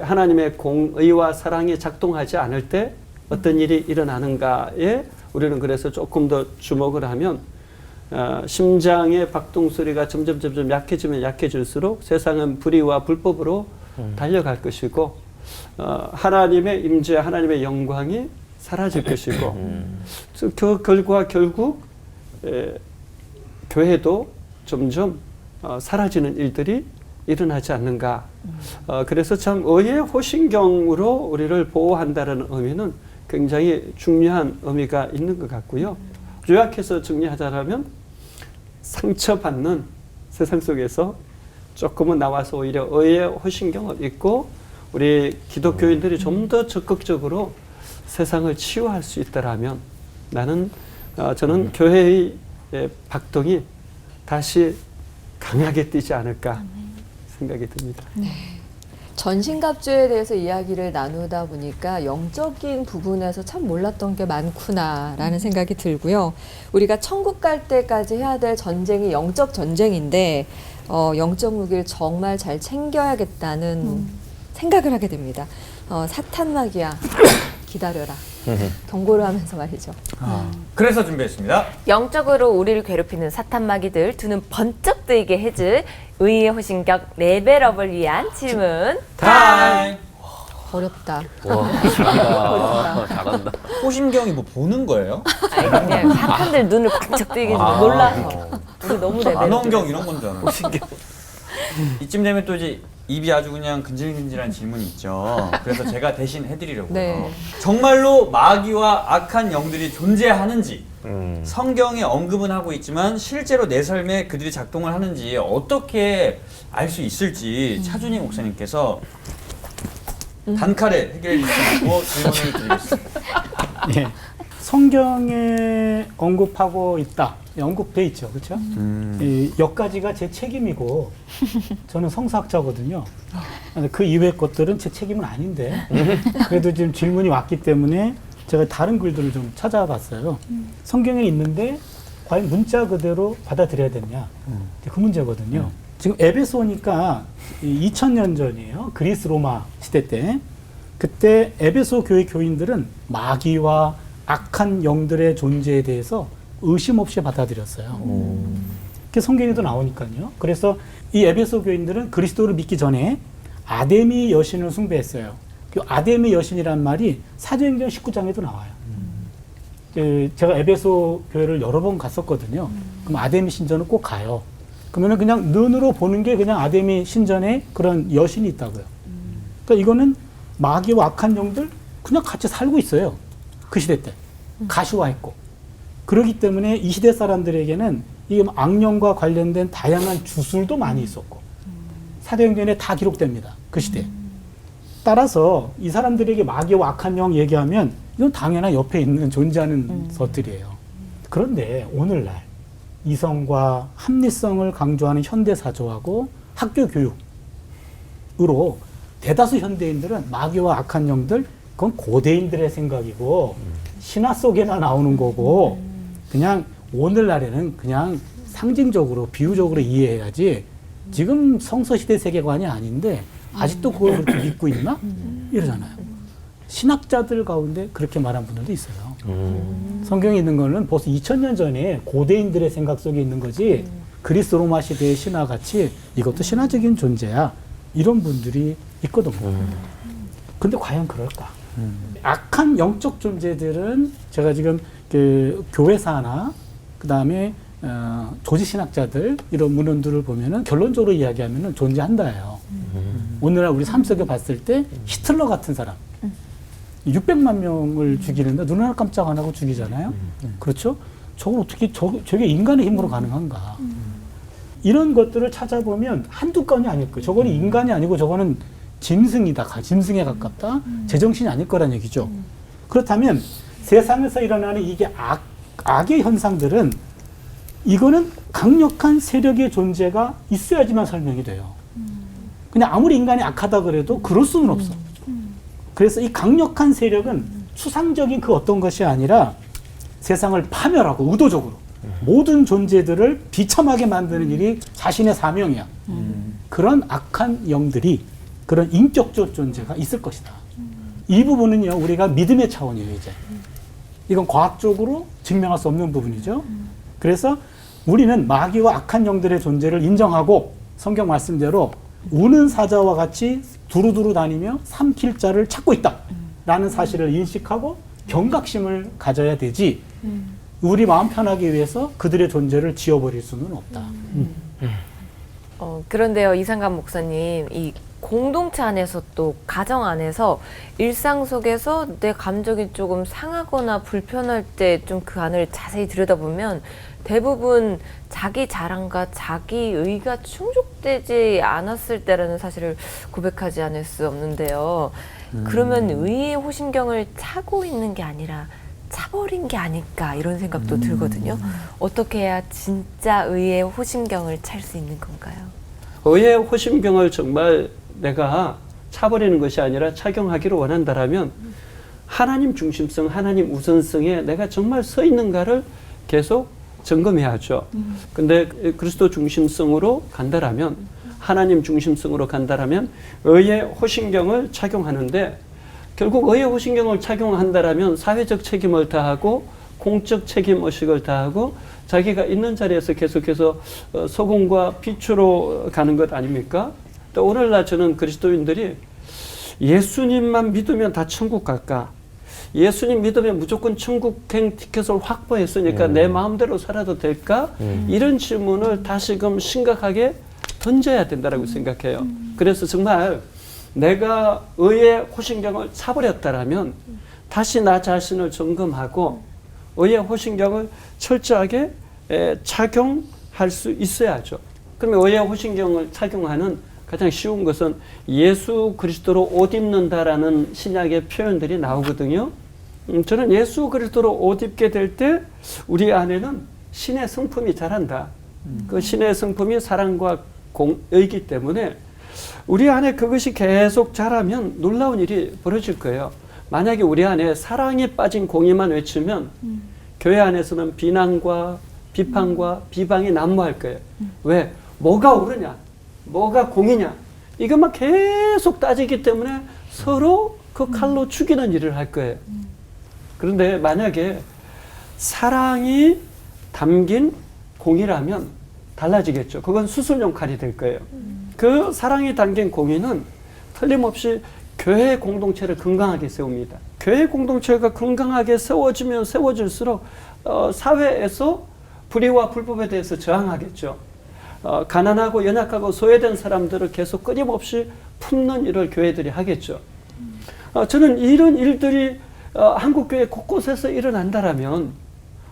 하나님의 공의와 사랑이 작동하지 않을 때 어떤 일이 일어나는가에 우리는 그래서 조금 더 주목을 하면 심장의 박동 소리가 점점 약해지면 약해질수록 세상은 불의와 불법으로 달려갈 것이고 하나님의 임재, 하나님의 영광이 사라질 것이고 그 결과 결국 교회도 점점 사라지는 일들이 일어나지 않는가. 그래서 참 의의 호신경으로 우리를 보호한다는 의미는 굉장히 중요한 의미가 있는 것 같고요. 요약해서 정리하자면 상처받는 세상 속에서 조금은 나와서 오히려 의의 호신경을 입고 우리 기독교인들이 좀 더 적극적으로 세상을 치유할 수 있다라면 저는 교회의 박동이 다시 강하게 뛰지 않을까 생각이 듭니다. 전신갑주에 대해서 이야기를 나누다 보니까 영적인 부분에서 참 몰랐던 게 많구나라는 생각이 들고요. 우리가 천국 갈 때까지 해야 될 전쟁이 영적 전쟁인데 영적 무기를 정말 잘 챙겨야겠다는 생각을 하게 됩니다. 사탄 마귀야 기다려라. 경고를 하면서 말이죠. 그래서 준비했습니다. 영적으로 우리를 괴롭히는 사탄 마귀들 두 눈 번쩍 뜨이게 해줄 의의 호신경 레벨업을 위한 질문. 타임. 어렵다. 와, 잘한다. 호신경이 뭐 보는 거예요? 아니, 그냥 사탄들 눈을 번쩍 뜨이게 해주고 놀라서. 우리 너무 레벨업. 만원경 이런 건 줄 알았는데. 호신경. 이쯤 되면 또 이제 입이 아주 그냥 근질근질한 질문이 있죠. 그래서 제가 대신 해드리려고요. 네. 정말로 마귀와 악한 영들이 존재하는지 성경에 언급은 하고 있지만 실제로 내 삶에 그들이 작동을 하는지 어떻게 알 수 있을지 차준희 목사님께서 단칼에 해결해 주시고 질문을 드리겠습니다. 예. 성경에 언급하고 있다. 언급돼 있죠, 그렇죠? 여기까지가 제 책임이고 저는 성서학자거든요. 그 이외의 것들은 제 책임은 아닌데 그래도 지금 질문이 왔기 때문에 제가 다른 글들을 좀 찾아봤어요. 성경에 있는데 과연 문자 그대로 받아들여야 되냐? 그 문제거든요. 지금 에베소니까 2000년 전이에요. 그리스 로마 시대 때. 그때 에베소 교회 교인들은 마귀와 악한 영들의 존재에 대해서 의심 없이 받아들였어요. 그게 성경에도 나오니까요. 그래서 이 에베소 교인들은 그리스도를 믿기 전에 아데미 여신을 숭배했어요. 그 아데미 여신이란 말이 사도행전 19장에도 나와요. 제가 에베소 교회를 여러 번 갔었거든요. 그럼 아데미 신전을 꼭 가요. 그러면 그냥 눈으로 보는 게 그냥 아데미 신전에 그런 여신이 있다고요. 그러니까 이거는 마귀와 악한 영들 그냥 같이 살고 있어요. 그 시대 때. 가시화했고. 그렇기 때문에 이 시대 사람들에게는 이 악령과 관련된 다양한 주술도 많이 있었고 사도행전에 다 기록됩니다. 그 시대에. 따라서 이 사람들에게 마귀와 악한 영 얘기하면 이건 당연한 옆에 있는 존재하는 것들이에요. 그런데 오늘날 이성과 합리성을 강조하는 현대사조하고 학교 교육으로 대다수 현대인들은 마귀와 악한 영들 그건 고대인들의 생각이고 신화 속에나 나오는 거고 그냥 오늘날에는 그냥 상징적으로 비유적으로 이해해야지 지금 성서시대 세계관이 아닌데 아직도 그걸 그렇게 믿고 있나? 이러잖아요. 신학자들 가운데 그렇게 말한 분들도 있어요. 성경에 있는 거는 벌써 2000년 전에 고대인들의 생각 속에 있는 거지 그리스 로마 시대의 신화같이 이것도 신화적인 존재야. 이런 분들이 있거든요. 근데 과연 그럴까? 악한 영적 존재들은 제가 지금 그 교회사나 그 다음에 조지신학자들 이런 문헌들을 보면은 결론적으로 이야기하면은 존재한다예요. 오늘날 우리 삶 속에 봤을 때 히틀러 같은 사람 600만 명을 죽이는데 눈 하나 깜짝 안 하고 죽이잖아요. 그렇죠? 저걸 어떻게 저게 인간의 힘으로 가능한가? 이런 것들을 찾아보면 한두 건이 아닐 거예요. 저거는 인간이 아니고 저거는 짐승이다. 짐승에 가깝다. 제정신이 아닐 거란 얘기죠. 그렇다면 세상에서 일어나는 이게 악의 현상들은 이거는 강력한 세력의 존재가 있어야지만 설명이 돼요. 그냥 아무리 인간이 악하다 그래도 그럴 수는 없어. 그래서 이 강력한 세력은 추상적인 그 어떤 것이 아니라 세상을 파멸하고 의도적으로 모든 존재들을 비참하게 만드는 일이 자신의 사명이야. 그런 악한 영들이 그런 인격적 존재가 있을 것이다. 이 부분은요, 우리가 믿음의 차원이에요, 이제. 이건 과학적으로 증명할 수 없는 부분이죠. 그래서 우리는 마귀와 악한 영들의 존재를 인정하고 성경 말씀대로 우는 사자와 같이 두루두루 다니며 삼킬 자를 찾고 있다. 라는 사실을 인식하고 경각심을 가져야 되지 우리 마음 편하기 위해서 그들의 존재를 지워버릴 수는 없다. 그런데요, 이상감 목사님, 이 공동체 안에서 또 가정 안에서 일상 속에서 내 감정이 조금 상하거나 불편할 때 좀 그 안을 자세히 들여다보면 대부분 자기 자랑과 자기의가 충족되지 않았을 때라는 사실을 고백하지 않을 수 없는데요. 그러면 의의 호심경을 차고 있는 게 아니라 차버린 게 아닐까 이런 생각도 들거든요. 어떻게 해야 진짜 의의 호심경을 찰 수 있는 건가요? 의의 호심경을 정말 내가 차버리는 것이 아니라 착용하기를 원한다라면 하나님 중심성, 하나님 우선성에 내가 정말 서 있는가를 계속 점검해야죠. 근데 그리스도 중심성으로 간다라면, 하나님 중심성으로 간다라면 의의 호신경을 착용하는데, 결국 의의 호신경을 착용한다라면 사회적 책임을 다하고 공적 책임 의식을 다하고 자기가 있는 자리에서 계속해서 소금과 빛으로 가는 것 아닙니까? 또 오늘날 저는 그리스도인들이 예수님만 믿으면 다 천국 갈까? 예수님 믿으면 무조건 천국행 티켓을 확보했으니까 내 마음대로 살아도 될까? 이런 질문을 다시금 심각하게 던져야 된다고 생각해요. 그래서 정말 내가 의의 호신경을 차버렸다라면 다시 나 자신을 점검하고 의의 호신경을 철저하게 착용할 수 있어야죠. 그러면 의의 호신경을 착용하는 가장 쉬운 것은 예수 그리스도로 옷 입는다라는 신약의 표현들이 나오거든요. 저는 예수 그리스도로 옷 입게 될 때 우리 안에는 신의 성품이 자란다. 그 신의 성품이 사랑과 공의이기 때문에 우리 안에 그것이 계속 자라면 놀라운 일이 벌어질 거예요. 만약에 우리 안에 사랑에 빠진 공의만 외치면 교회 안에서는 비난과 비판과 비방이 난무할 거예요. 왜? 뭐가 옳으냐? 뭐가 공이냐? 이것만 계속 따지기 때문에 서로 그 칼로 죽이는 일을 할 거예요. 그런데 만약에 사랑이 담긴 공이라면 달라지겠죠. 그건 수술용 칼이 될 거예요. 그 사랑이 담긴 공의는 틀림없이 교회 공동체를 건강하게 세웁니다. 교회 공동체가 건강하게 세워지면 세워질수록 사회에서 불의와 불법에 대해서 저항하겠죠. 가난하고 연약하고 소외된 사람들을 계속 끊임없이 품는 일을 교회들이 하겠죠. 저는 이런 일들이 한국교회 곳곳에서 일어난다라면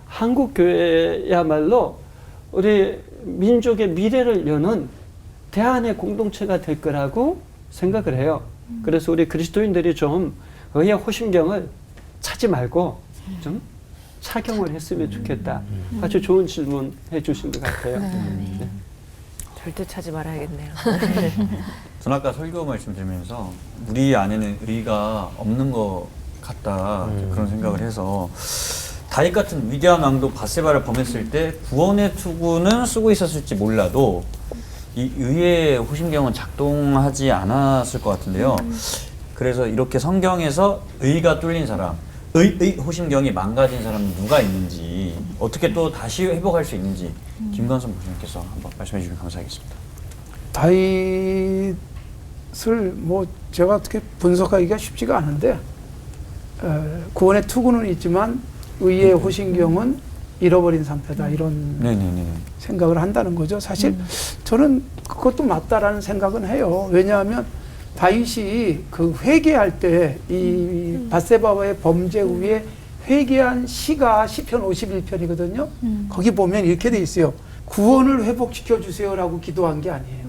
한국교회야말로 우리 민족의 미래를 여는 대안의 공동체가 될 거라고 생각을 해요. 그래서 우리 그리스도인들이 좀 의의 호신경을 차지 말고 좀 착용을 했으면 좋겠다. 아주 좋은 질문 해주신 것 같아요. 네. 절대 차지 말아야겠네요. 저는 아까 설교 말씀 들으면서 우리 안에는 의가 없는 것 같다 그런 생각을 해서 다윗 같은 위대한 왕도 밧세바를 범했을 때 구원의 투구는 쓰고 있었을지 몰라도 이 의의 호신경은 작동하지 않았을 것 같은데요. 그래서 이렇게 성경에서 의가 뚫린 사람, 의 호신경이 망가진 사람은 누가 있는지, 어떻게 또 다시 회복할 수 있는지 김관선 목사님께서 한번 말씀해 주시면 감사하겠습니다. 다윗을 뭐 제가 어떻게 분석하기가 쉽지가 않은데 구원의 투구는 있지만 의의 호신경은 잃어버린 상태다, 이런 생각을 한다는 거죠. 사실 저는 그것도 맞다라는 생각은 해요. 왜냐하면 다윗이 그 회개할 때 이 밧세바와의 범죄 후에 회개한 시가 시편 51편이거든요. 거기 보면 이렇게 돼 있어요. 구원을 회복시켜 주세요라고 기도한 게 아니에요.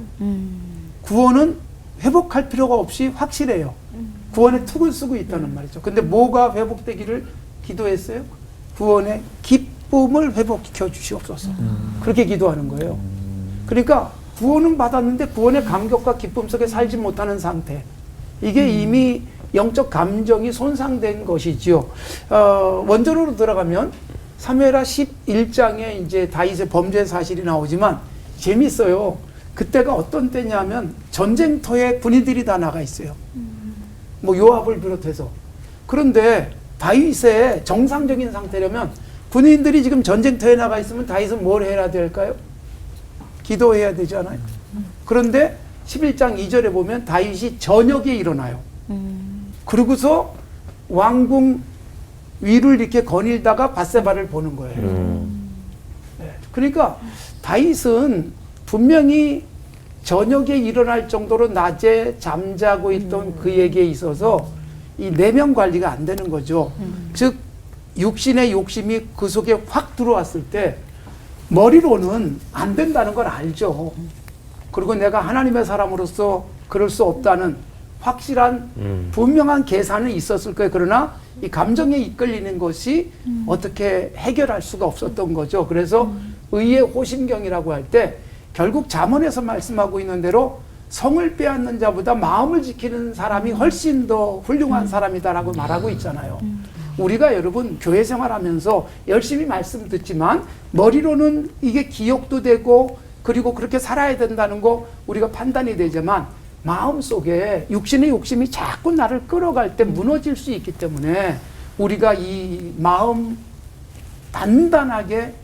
구원은 회복할 필요가 없이 확실해요. 구원의 툭을 쓰고 있다는 말이죠. 근데 뭐가 회복되기를 기도했어요? 구원의 기쁨을 회복시켜 주시옵소서. 그렇게 기도하는 거예요. 그러니까 구원은 받았는데 구원의 감격과 기쁨 속에 살지 못하는 상태. 이게 이미 영적 감정이 손상된 것이지요. 원전으로 들어가면 사무엘하 11장에 이제 다윗의 범죄 사실이 나오지만 재밌어요. 그때가 어떤 때냐면 전쟁터에 군인들이 다 나가 있어요. 뭐 요압을 비롯해서. 그런데 다윗의 정상적인 상태라면 군인들이 지금 전쟁터에 나가 있으면 다윗은 뭘 해야 될까요? 기도해야 되잖아요. 그런데 11장 2절에 보면 다윗이 저녁에 일어나요. 그러고서 왕궁 위를 이렇게 거닐다가 밧세바를 보는 거예요. 네. 그러니까 다윗은 분명히 저녁에 일어날 정도로 낮에 잠자고 있던 그에게 있어서 이 내면 관리가 안 되는 거죠. 즉 육신의 욕심이 그 속에 확 들어왔을 때 머리로는 안 된다는 걸 알죠. 그리고 내가 하나님의 사람으로서 그럴 수 없다는 확실한 분명한 계산은 있었을 거예요. 그러나 이 감정에 이끌리는 것이 어떻게 해결할 수가 없었던 거죠. 그래서 의의 호심경이라고 할 때 결국 잠언에서 말씀하고 있는 대로 성을 빼앗는 자보다 마음을 지키는 사람이 훨씬 더 훌륭한 사람이다라고 말하고 있잖아요. 우리가 여러분 교회 생활하면서 열심히 말씀 듣지만 머리로는 이게 기억도 되고 그리고 그렇게 살아야 된다는 거 우리가 판단이 되지만 마음속에 육신의 욕심이 자꾸 나를 끌어갈 때 무너질 수 있기 때문에 우리가 이 마음 단단하게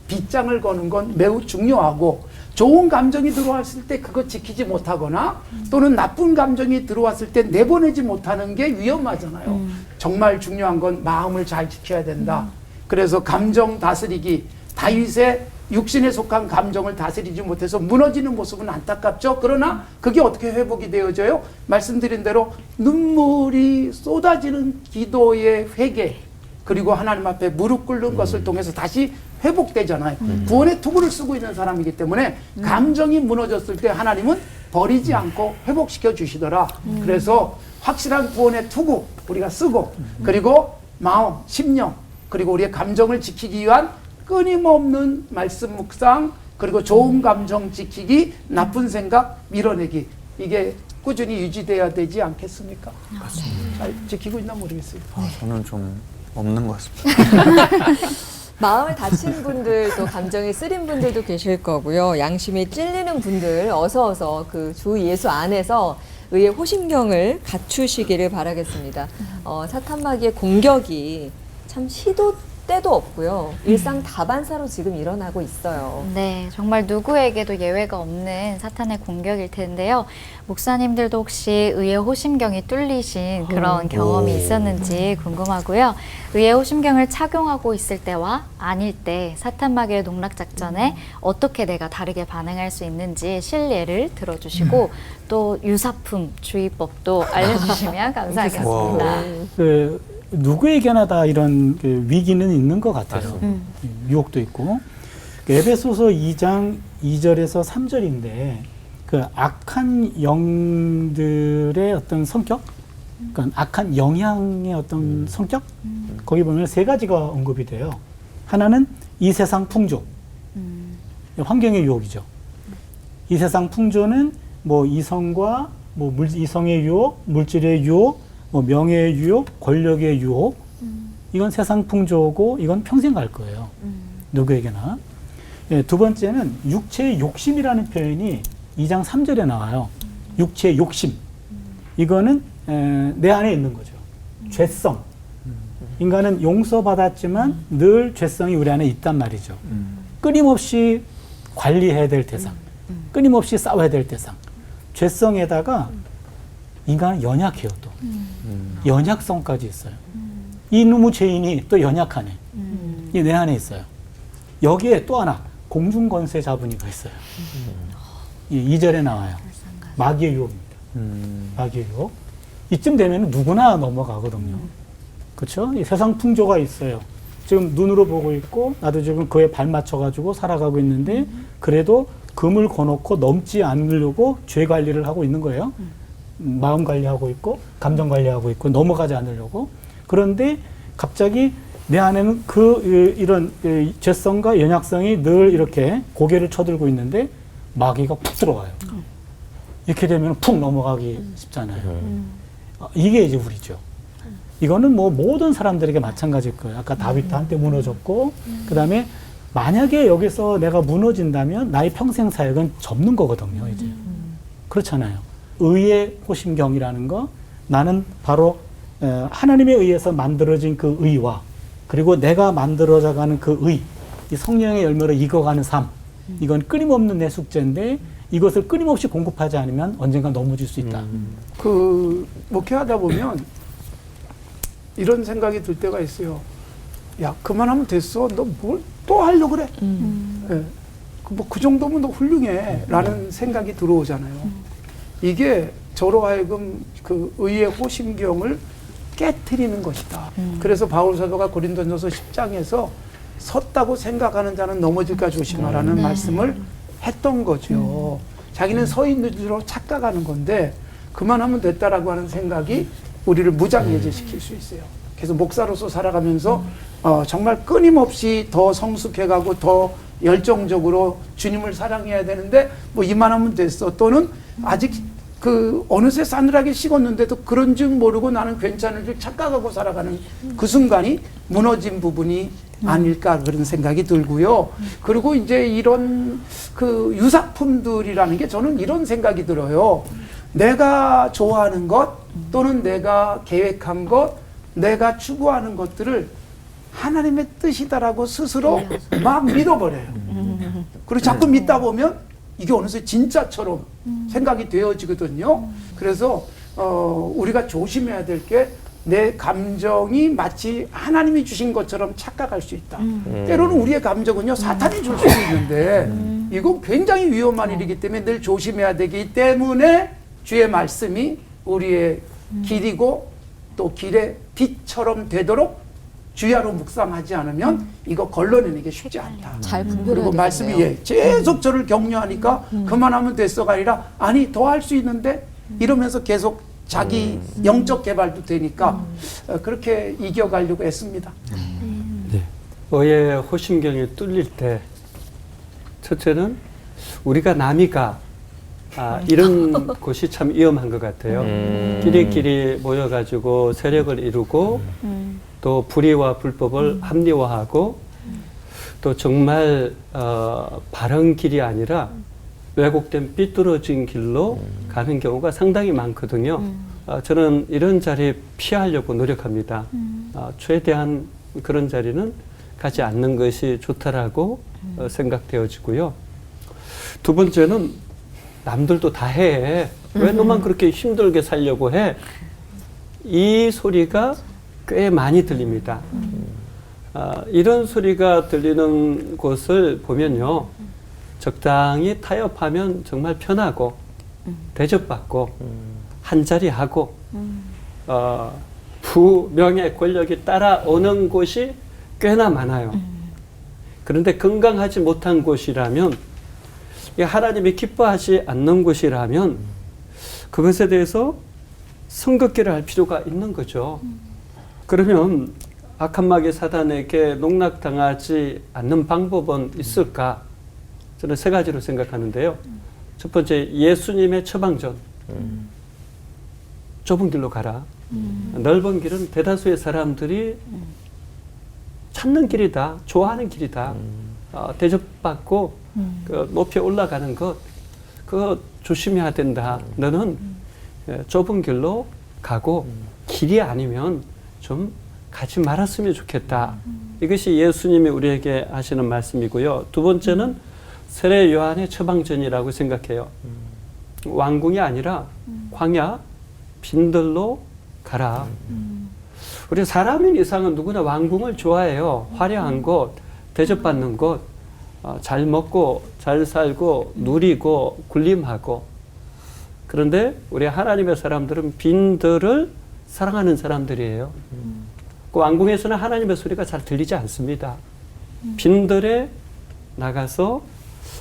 빗장을 거는 건 매우 중요하고, 좋은 감정이 들어왔을 때 그거 지키지 못하거나 또는 나쁜 감정이 들어왔을 때 내보내지 못하는 게 위험하잖아요. 정말 중요한 건 마음을 잘 지켜야 된다. 그래서 감정 다스리기, 다윗의 육신에 속한 감정을 다스리지 못해서 무너지는 모습은 안타깝죠. 그러나 그게 어떻게 회복이 되어져요? 말씀드린 대로 눈물이 쏟아지는 기도의 회개, 그리고 하나님 앞에 무릎 꿇는 것을 통해서 다시 회복되잖아요. 구원의 투구를 쓰고 있는 사람이기 때문에 감정이 무너졌을 때 하나님은 버리지 않고 회복시켜 주시더라. 그래서 확실한 구원의 투구 우리가 쓰고, 그리고 마음, 심령, 그리고 우리의 감정을 지키기 위한 끊임없는 말씀 묵상, 그리고 좋은 감정 지키기, 나쁜 생각 밀어내기, 이게 꾸준히 유지돼야 되지 않겠습니까? 맞습니다. 잘 지키고 있나 모르겠어요. 저는 좀 없는 것 같습니다. 마음을 다친 분들, 또 감정이 쓰린 분들도 계실 거고요. 양심이 찔리는 분들 어서 그 주 예수 안에서 의의 호심경을 갖추시기를 바라겠습니다. 사탄마귀의 공격이 참 시도 때도 없고요. 일상 다반사로 지금 일어나고 있어요. 네, 정말 누구에게도 예외가 없는 사탄의 공격일 텐데요. 목사님들도 혹시 의의 호심경이 뚫리신 그런 경험이 있었는지 궁금하고요. 의의 호심경을 착용하고 있을 때와 아닐 때 사탄마귀의 농락작전에 어떻게 내가 다르게 반응할 수 있는지 실례를 들어주시고 또 유사품 주의법도 알려주시면 감사하겠습니다. 누구에게나 다 이런 위기는 있는 것 같아요. 유혹도 있고. 에베소서 2장 2절에서 3절인데 그 악한 영들의 어떤 성격, 그러니까 악한 영향의 어떤 성격, 거기 보면 세 가지가 언급이 돼요. 하나는 이 세상 풍조, 환경의 유혹이죠. 이 세상 풍조는 뭐 이성과 뭐 이성의 유혹, 물질의 유혹, 뭐 명예의 유혹, 권력의 유혹, 이건 세상 풍조고 이건 평생 갈 거예요. 누구에게나. 예, 두 번째는 육체의 욕심이라는 표현이 2장 3절에 나와요. 육체의 욕심. 이거는 내 안에 있는 거죠. 죄성. 인간은 용서받았지만 늘 죄성이 우리 안에 있단 말이죠. 끊임없이 관리해야 될 대상, 끊임없이 싸워야 될 대상. 죄성에다가 인간은 연약해요, 또. 연약성까지 있어요. 이놈의 죄인이 또 연약하네. 이 내 안에 있어요. 여기에 또 하나, 공중권세 자분이가 있어요. 2절에 나와요. 마귀의 유혹입니다. 마귀의 유혹. 이쯤 되면 누구나 넘어가거든요. 그렇죠? 이 세상 풍조가 있어요. 지금 눈으로 보고 있고 나도 지금 그에 발맞춰가지고 살아가고 있는데 그래도 금을 거놓고 넘지 않으려고 죄 관리를 하고 있는 거예요. 마음 관리하고 있고 감정 관리하고 있고 넘어가지 않으려고. 그런데 갑자기 내 안에는 이런 죄성과 연약성이 늘 이렇게 고개를 쳐들고 있는데 마귀가 푹 들어와요. 이렇게 되면 푹 넘어가기 쉽잖아요. 이게 이제 우리죠. 이거는 뭐 모든 사람들에게 마찬가지일 거예요. 아까 다윗도 한때 무너졌고 그 다음에 만약에 여기서 내가 무너진다면 나의 평생 사역은 접는 거거든요. 이제 그렇잖아요. 의의 호심경이라는 거, 나는 바로 하나님에 의해서 만들어진 그 의와 그리고 내가 만들어져가는 그 의, 이 성령의 열매로 익어가는 삶, 이건 끊임없는 내 숙제인데 이것을 끊임없이 공급하지 않으면 언젠가 넘어질 수 있다. 목회하다 보면 이런 생각이 들 때가 있어요. 야, 그만하면 됐어. 너 뭘 또 하려고 그래? 예. 그 정도면 너 훌륭해. 라는 생각이 들어오잖아요. 이게 저로 하여금 그 의의 호심경을 깨트리는 것이다. 그래서 바울 사도가 고린도전서 10장에서 섰다고 생각하는 자는 넘어질까 조심하라는 말씀을 했던 거죠. 자기는 서 있는 줄로 착각하는 건데 그만하면 됐다라고 하는 생각이 우리를 무장해제시킬 수 있어요. 그래서 목사로서 살아가면서 정말 끊임없이 더 성숙해가고 더 열정적으로 주님을 사랑해야 되는데 뭐 이만하면 됐어. 또는 아직 그 어느새 싸늘하게 식었는데도 그런 줄 모르고 나는 괜찮은 줄 착각하고 살아가는 그 순간이 무너진 부분이 아닐까 그런 생각이 들고요. 그리고 이제 이런 그 유사품들이라는 게 저는 이런 생각이 들어요. 내가 좋아하는 것 또는 내가 계획한 것, 내가 추구하는 것들을 하나님의 뜻이다라고 스스로 막 믿어버려요. 그리고 자꾸 믿다 보면 이게 어느새 진짜처럼 생각이 되어지거든요. 그래서 우리가 조심해야 될 게 내 감정이 마치 하나님이 주신 것처럼 착각할 수 있다. 때로는 우리의 감정은요 사탄이 줄 수도 있는데 이건 굉장히 위험한 일이기 때문에 늘 조심해야 되기 때문에 주의 말씀이 우리의 길이고 또 길의 빛처럼 되도록 주야로 묵상하지 않으면 이거 걸러내는 게 쉽지 않다. 잘 분별해야 그리고 말씀이 되겠네요. 계속 저를 격려하니까 그만하면 됐어가 아니라 아니 더 할 수 있는데 이러면서 계속 자기 영적 개발도 되니까 그렇게 이겨가려고 애씁니다. 네. 의의 호심경이 뚫릴 때 첫째는 우리가 남이가 이런 곳이 참 위험한 것 같아요. 끼리끼리 모여가지고 세력을 이루고 또 불의와 불법을 합리화하고 또 정말 바른 길이 아니라 왜곡된 삐뚤어진 길로 가는 경우가 상당히 많거든요. 저는 이런 자리 피하려고 노력합니다. 최대한 그런 자리는 가지 않는 것이 좋다라고 생각되어지고요. 두 번째는 남들도 다 해. 왜 너만 그렇게 힘들게 살려고 해? 이 소리가 꽤 많이 들립니다. 이런 소리가 들리는 곳을 보면요. 적당히 타협하면 정말 편하고 대접받고 한자리하고 부명의 권력이 따라오는 곳이 꽤나 많아요. 그런데 건강하지 못한 곳이라면 하나님이 기뻐하지 않는 곳이라면 그것에 대해서 성급기를 할 필요가 있는 거죠. 그러면 악한 마귀 사단에게 농락당하지 않는 방법은 있을까? 저는 세 가지로 생각하는데요. 첫 번째, 예수님의 처방전. 좁은 길로 가라. 넓은 길은 대다수의 사람들이 찾는 길이다. 좋아하는 길이다. 대접받고 높이 올라가는 것, 그거 조심해야 된다. 너는 좁은 길로 가고 길이 아니면 좀 가지 말았으면 좋겠다. 이것이 예수님이 우리에게 하시는 말씀이고요. 두 번째는 세례 요한의 처방전이라고 생각해요. 왕궁이 아니라 광야, 빈들로 가라. 우리 사람인 이상은 누구나 왕궁을 좋아해요. 화려한 곳, 대접받는 곳, 잘 먹고 잘 살고 누리고 군림하고. 그런데 우리 하나님의 사람들은 빈들을 사랑하는 사람들이에요. 그 왕궁에서는 하나님의 소리가 잘 들리지 않습니다. 빈들에 나가서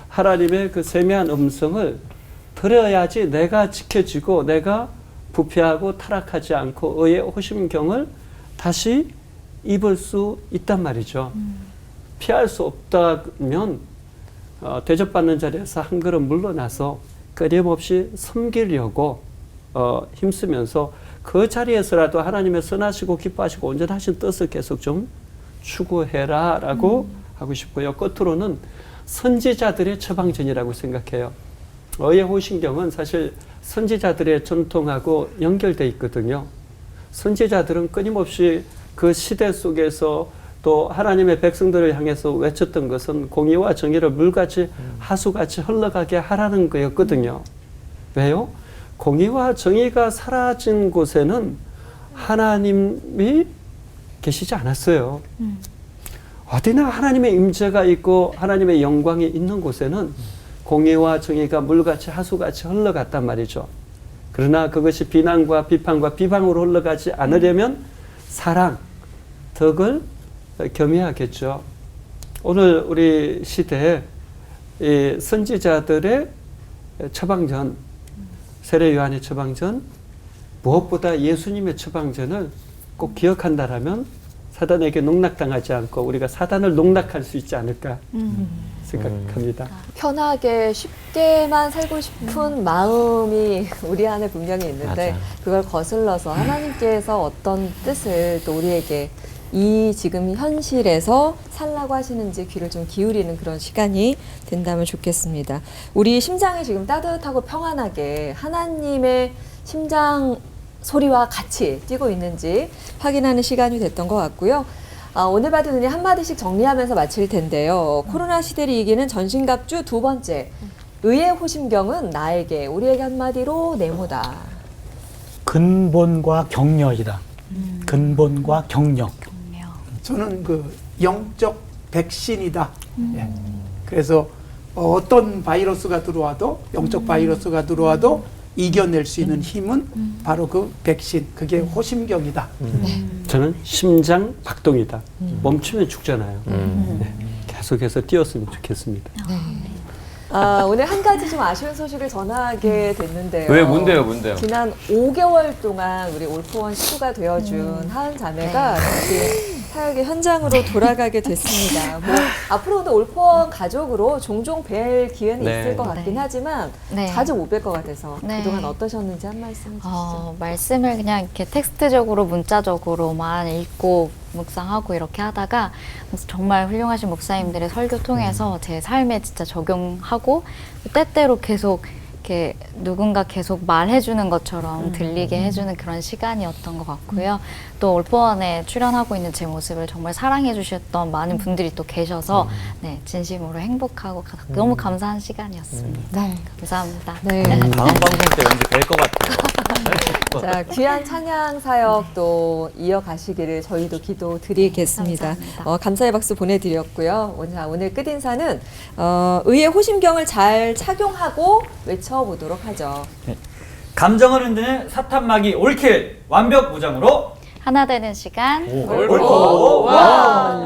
하나님의 그 세미한 음성을 들어야지 내가 지켜지고 내가 부패하고 타락하지 않고 의의 호심경을 다시 입을 수 있단 말이죠. 피할 수 없다면 대접받는 자리에서 한 걸음 물러나서 끊임없이 섬기려고 힘쓰면서 그 자리에서라도 하나님의 선하시고 기뻐하시고 온전하신 뜻을 계속 좀 추구해라 라고 하고 싶고요. 끝으로는 선지자들의 처방전이라고 생각해요. 의의 호심경은 사실 선지자들의 전통하고 연결되어 있거든요. 선지자들은 끊임없이 그 시대 속에서 또 하나님의 백성들을 향해서 외쳤던 것은 공의와 정의를 물같이 하수같이 흘러가게 하라는 거였거든요. 왜요? 공의와 정의가 사라진 곳에는 하나님이 계시지 않았어요. 어디나 하나님의 임재가 있고 하나님의 영광이 있는 곳에는 공의와 정의가 물같이 하수같이 흘러갔단 말이죠. 그러나 그것이 비난과 비판과 비방으로 흘러가지 않으려면 사랑, 덕을 겸해야겠죠. 오늘 우리 시대에 이 선지자들의 처방전, 세례 요한의 처방전, 무엇보다 예수님의 처방전을 꼭 기억한다라면 사단에게 농락당하지 않고 우리가 사단을 농락할 수 있지 않을까 생각합니다. 편하게 쉽게만 살고 싶은 마음이 우리 안에 분명히 있는데 맞아. 그걸 거슬러서 하나님께서 어떤 뜻을 또 우리에게 이 지금 현실에서 살라고 하시는지 귀를 좀 기울이는 그런 시간이 된다면 좋겠습니다. 우리 심장이 지금 따뜻하고 평안하게 하나님의 심장 소리와 같이 뛰고 있는지 확인하는 시간이 됐던 것 같고요. 오늘 받은 은혜 한마디씩 정리하면서 마칠 텐데요. 코로나 시대를 이기는 전신갑주 두 번째, 의의 호심경은 나에게, 우리에게 한마디로 네모다. 근본과 격려이다. 근본과 격려. 저는 그 영적 백신이다. 예. 그래서 어떤 바이러스가 들어와도 영적 바이러스가 들어와도 이겨낼 수 있는 힘은 바로 그 백신, 그게 호심경이다. 저는 심장 박동이다. 멈추면 죽잖아요. 네. 계속해서 뛰었으면 좋겠습니다. 오늘 한 가지 좀 아쉬운 소식을 전하게 됐는데요. 왜 뭔데요? 지난 5개월 동안 우리 올포원 식구가 되어준 하은 자매가 다시 사역의 현장으로 돌아가게 됐습니다. 뭐 앞으로도 올포원 가족으로 종종 뵐 기회는 네. 있을 것 같긴 네. 하지만 네. 자주 못 뵐 것 같아서 네. 그동안 어떠셨는지 한 말씀 해주시죠. 말씀을 그냥 이렇게 텍스트적으로 문자적으로만 읽고 묵상하고 이렇게 하다가 정말 훌륭하신 목사님들의 설교 통해서 제 삶에 진짜 적용하고 때때로 계속 이렇게 누군가 계속 말해주는 것처럼 들리게 해주는 그런 시간이었던 것 같고요. 또 올포원에 출연하고 있는 제 모습을 정말 사랑해 주셨던 많은 분들이 또 계셔서 네, 진심으로 행복하고 너무 감사한 시간이었습니다. 네. 감사합니다. 네. 다음 방송 때 왠지 뵐 것 같아요. 자, 귀한 찬양 사역 또 이어가시기를 저희도 기도 드리겠습니다. 감사합니다. 감사의 박수 보내드렸고요. 오늘 끝인사는 의의 호심경을 잘 착용하고 외쳐보도록 하죠. 감정을 흔드는 사탄마귀 올킬 완벽 무장으로 하나 되는 시간 올포원.